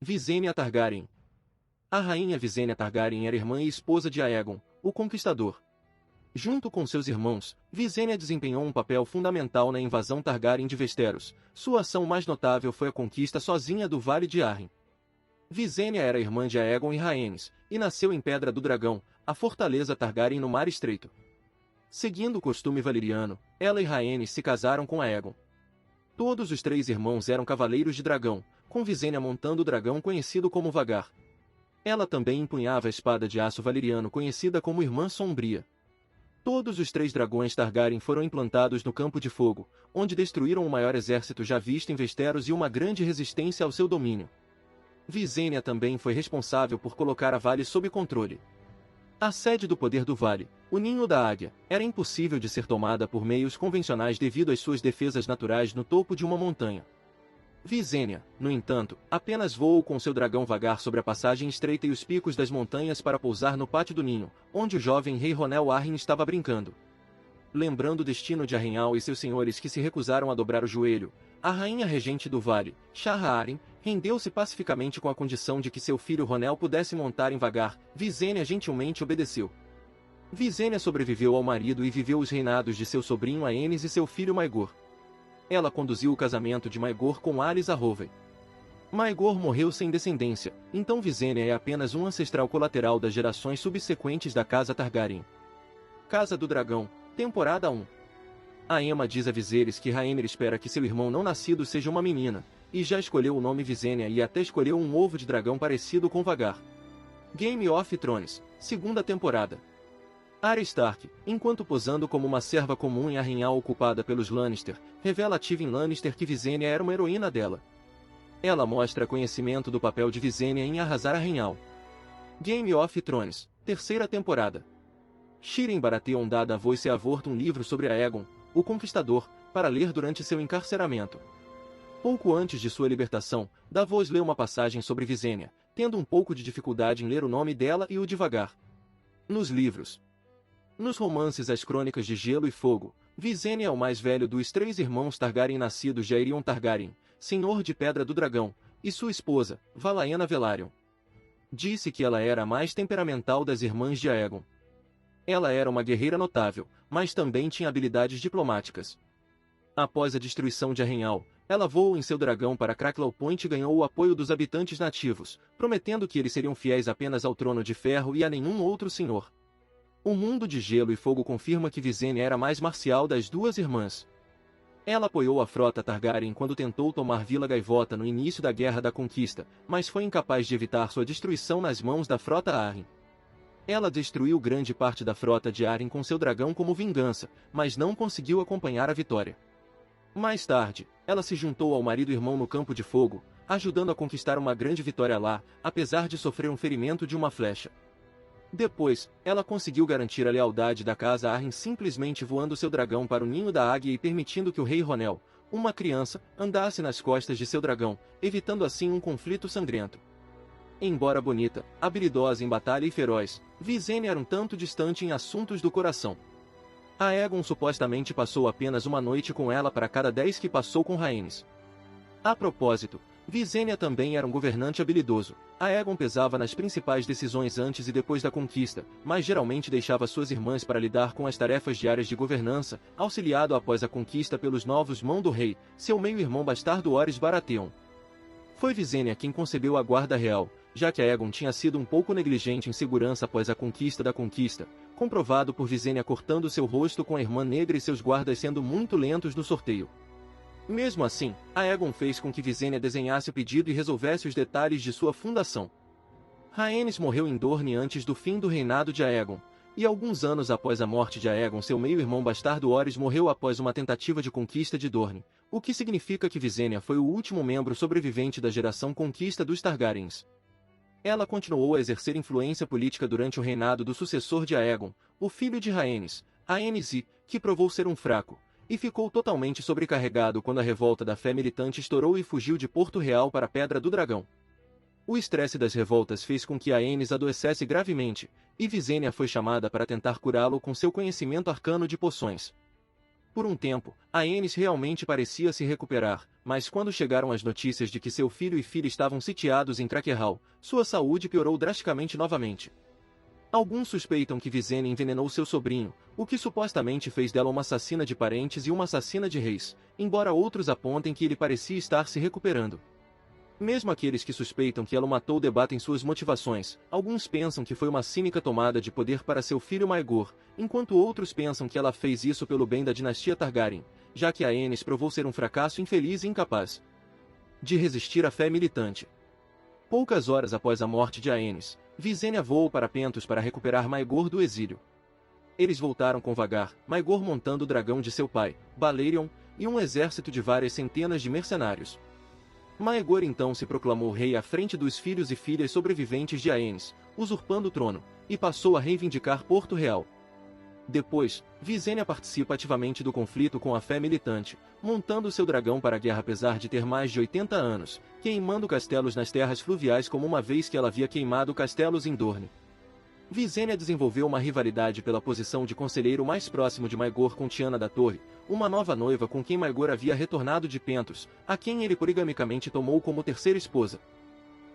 Visenya Targaryen. A rainha Visenya Targaryen era irmã e esposa de Aegon, o Conquistador. Junto com seus irmãos, Visenya desempenhou um papel fundamental na invasão Targaryen de Westeros. Sua ação mais notável foi a conquista sozinha do Vale de Arryn. Visenya era irmã de Aegon e Rhaenys, e nasceu em Pedra do Dragão, a fortaleza Targaryen no Mar Estreito. Seguindo o costume valeriano, ela e Rhaenys se casaram com Aegon. Todos os três irmãos eram cavaleiros de dragão, com Visenya montando o dragão conhecido como Vhagar. Ela também empunhava a espada de aço valeriano conhecida como Irmã Sombria. Todos os três dragões Targaryen foram implantados no Campo de Fogo, onde destruíram o maior exército já visto em Westeros e uma grande resistência ao seu domínio. Visenya também foi responsável por colocar a Vale sob controle. A sede do poder do Vale, o Ninho da Águia, era impossível de ser tomada por meios convencionais devido às suas defesas naturais no topo de uma montanha. Visenya, no entanto, apenas voou com seu dragão Vhagar sobre a passagem estreita e os picos das montanhas para pousar no pátio do ninho, onde o jovem rei Ronel Arryn estava brincando. Lembrando o destino de Arrynhal e seus senhores que se recusaram a dobrar o joelho, a rainha regente do vale, Shahra Arryn, rendeu-se pacificamente com a condição de que seu filho Ronel pudesse montar em Vhagar. Visenya gentilmente obedeceu. Visenya sobreviveu ao marido e viveu os reinados de seu sobrinho Aenys e seu filho Maegor. Ela conduziu o casamento de Maegor com Alys Harroway. Maegor morreu sem descendência, então Visenya é apenas um ancestral colateral das gerações subsequentes da Casa Targaryen. Casa do Dragão, Temporada 1. Aemma diz a Viserys que Rhaenyra espera que seu irmão não nascido seja uma menina, e já escolheu o nome Visenya e até escolheu um ovo de dragão parecido com Vhagar. Game of Thrones, segunda temporada. Arya Stark, enquanto posando como uma serva comum em Arrynhal ocupada pelos Lannister, revela a Tywin Lannister que Visenya era uma heroína dela. Ela mostra conhecimento do papel de Visenya em arrasar Arrynhal. Game of Thrones, terceira temporada. Shireen Baratheon dá a voz a Avort um livro sobre Aegon, o Conquistador, para ler durante seu encarceramento. Pouco antes de sua libertação, Davos lê uma passagem sobre Visenya, tendo um pouco de dificuldade em ler o nome dela e o de Vhagar. Nos livros. Nos romances As Crônicas de Gelo e Fogo, Visenya é o mais velho dos três irmãos Targaryen nascidos de Aerion Targaryen, senhor de Pedra do Dragão, e sua esposa, Valaena Velaryon. Disse que ela era a mais temperamental das irmãs de Aegon. Ela era uma guerreira notável, mas também tinha habilidades diplomáticas. Após a destruição de Arrynhal, ela voou em seu dragão para Cracklow Point e ganhou o apoio dos habitantes nativos, prometendo que eles seriam fiéis apenas ao Trono de Ferro e a nenhum outro senhor. O mundo de Gelo e Fogo confirma que Visenya era a mais marcial das duas irmãs. Ela apoiou a frota Targaryen quando tentou tomar Vila Gaivota no início da Guerra da Conquista, mas foi incapaz de evitar sua destruição nas mãos da frota Arryn. Ela destruiu grande parte da frota de Arryn com seu dragão como vingança, mas não conseguiu acompanhar a vitória. Mais tarde, ela se juntou ao marido e irmão no Campo de Fogo, ajudando a conquistar uma grande vitória lá, apesar de sofrer um ferimento de uma flecha. Depois, ela conseguiu garantir a lealdade da casa Arryn simplesmente voando seu dragão para o ninho da águia e permitindo que o rei Ronel, uma criança, andasse nas costas de seu dragão, evitando assim um conflito sangrento. Embora bonita, habilidosa em batalha e feroz, Visenya era um tanto distante em assuntos do coração. Aegon supostamente passou apenas uma noite com ela para cada 10 que passou com Rhaenys. A propósito, Visenya também era um governante habilidoso. Aegon pesava nas principais decisões antes e depois da conquista, mas geralmente deixava suas irmãs para lidar com as tarefas diárias de governança, auxiliado após a conquista pelos novos Mão do Rei, seu meio-irmão bastardo Orys Baratheon. Foi Visenya quem concebeu a Guarda Real, já que Aegon tinha sido um pouco negligente em segurança após a conquista da conquista, comprovado por Visenya cortando seu rosto com a Irmã Negra e seus guardas sendo muito lentos no sorteio. Mesmo assim, Aegon fez com que Visenya desenhasse o pedido e resolvesse os detalhes de sua fundação. Rhaenys morreu em Dorne antes do fim do reinado de Aegon, e alguns anos após a morte de Aegon seu meio-irmão bastardo Orys morreu após uma tentativa de conquista de Dorne, o que significa que Visenya foi o último membro sobrevivente da geração conquista dos Targaryens. Ela continuou a exercer influência política durante o reinado do sucessor de Aegon, o filho de Rhaenys, Aenys I, que provou ser um fraco, e ficou totalmente sobrecarregado quando a revolta da fé militante estourou e fugiu de Porto Real para a Pedra do Dragão. O estresse das revoltas fez com que Aenys adoecesse gravemente, e Visenya foi chamada para tentar curá-lo com seu conhecimento arcano de poções. Por um tempo, Aenys realmente parecia se recuperar, mas quando chegaram as notícias de que seu filho e filha estavam sitiados em Craterhall, sua saúde piorou drasticamente novamente. Alguns suspeitam que Visenya envenenou seu sobrinho, o que supostamente fez dela uma assassina de parentes e uma assassina de reis, embora outros apontem que ele parecia estar se recuperando. Mesmo aqueles que suspeitam que ela o matou debatem suas motivações. Alguns pensam que foi uma cínica tomada de poder para seu filho Maegor, enquanto outros pensam que ela fez isso pelo bem da dinastia Targaryen, já que Aenys provou ser um fracasso infeliz e incapaz de resistir à fé militante. Poucas horas após a morte de Aenys, Visenya voou para Pentos para recuperar Maegor do exílio. Eles voltaram com Vhagar, Maegor montando o dragão de seu pai, Balerion, e um exército de várias centenas de mercenários. Maegor então se proclamou rei à frente dos filhos e filhas sobreviventes de Aenys, usurpando o trono, e passou a reivindicar Porto Real. Depois, Visenya participa ativamente do conflito com a fé militante, montando seu dragão para a guerra apesar de ter mais de 80 anos, queimando castelos nas terras fluviais como uma vez que ela havia queimado castelos em Dorne. Visenya desenvolveu uma rivalidade pela posição de conselheiro mais próximo de Maegor com Tiana da Torre, uma nova noiva com quem Maegor havia retornado de Pentos, a quem ele poligamicamente tomou como terceira esposa.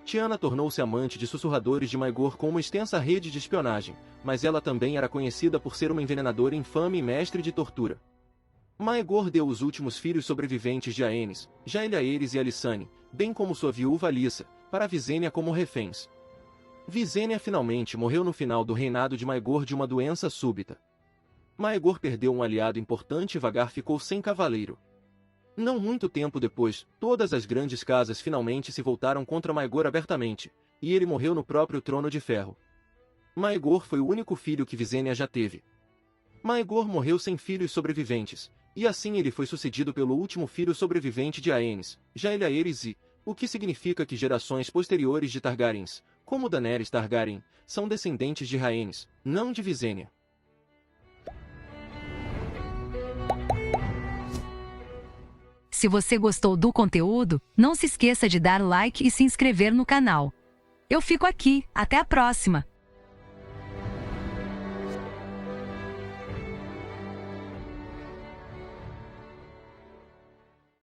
Tiana tornou-se amante de sussurradores de Maegor com uma extensa rede de espionagem, mas ela também era conhecida por ser uma envenenadora infame e mestre de tortura. Maegor deu os últimos filhos sobreviventes de Aenys, Jaehaerys e Alysanne, bem como sua viúva Alyssa, para Visenya como reféns. Visenya finalmente morreu no final do reinado de Maegor de uma doença súbita. Maegor perdeu um aliado importante e Vhagar ficou sem cavaleiro. Não muito tempo depois, todas as grandes casas finalmente se voltaram contra Maegor abertamente, e ele morreu no próprio trono de ferro. Maegor foi o único filho que Visenya já teve. Maegor morreu sem filhos sobreviventes, e assim ele foi sucedido pelo último filho sobrevivente de Aenys, Jaehaerys I, o que significa que gerações posteriores de Targaryens, como Daenerys Targaryen, são descendentes de Rhaenys, não de Visenya. Se você gostou do conteúdo, não se esqueça de dar like e se inscrever no canal. Eu fico aqui, até a próxima!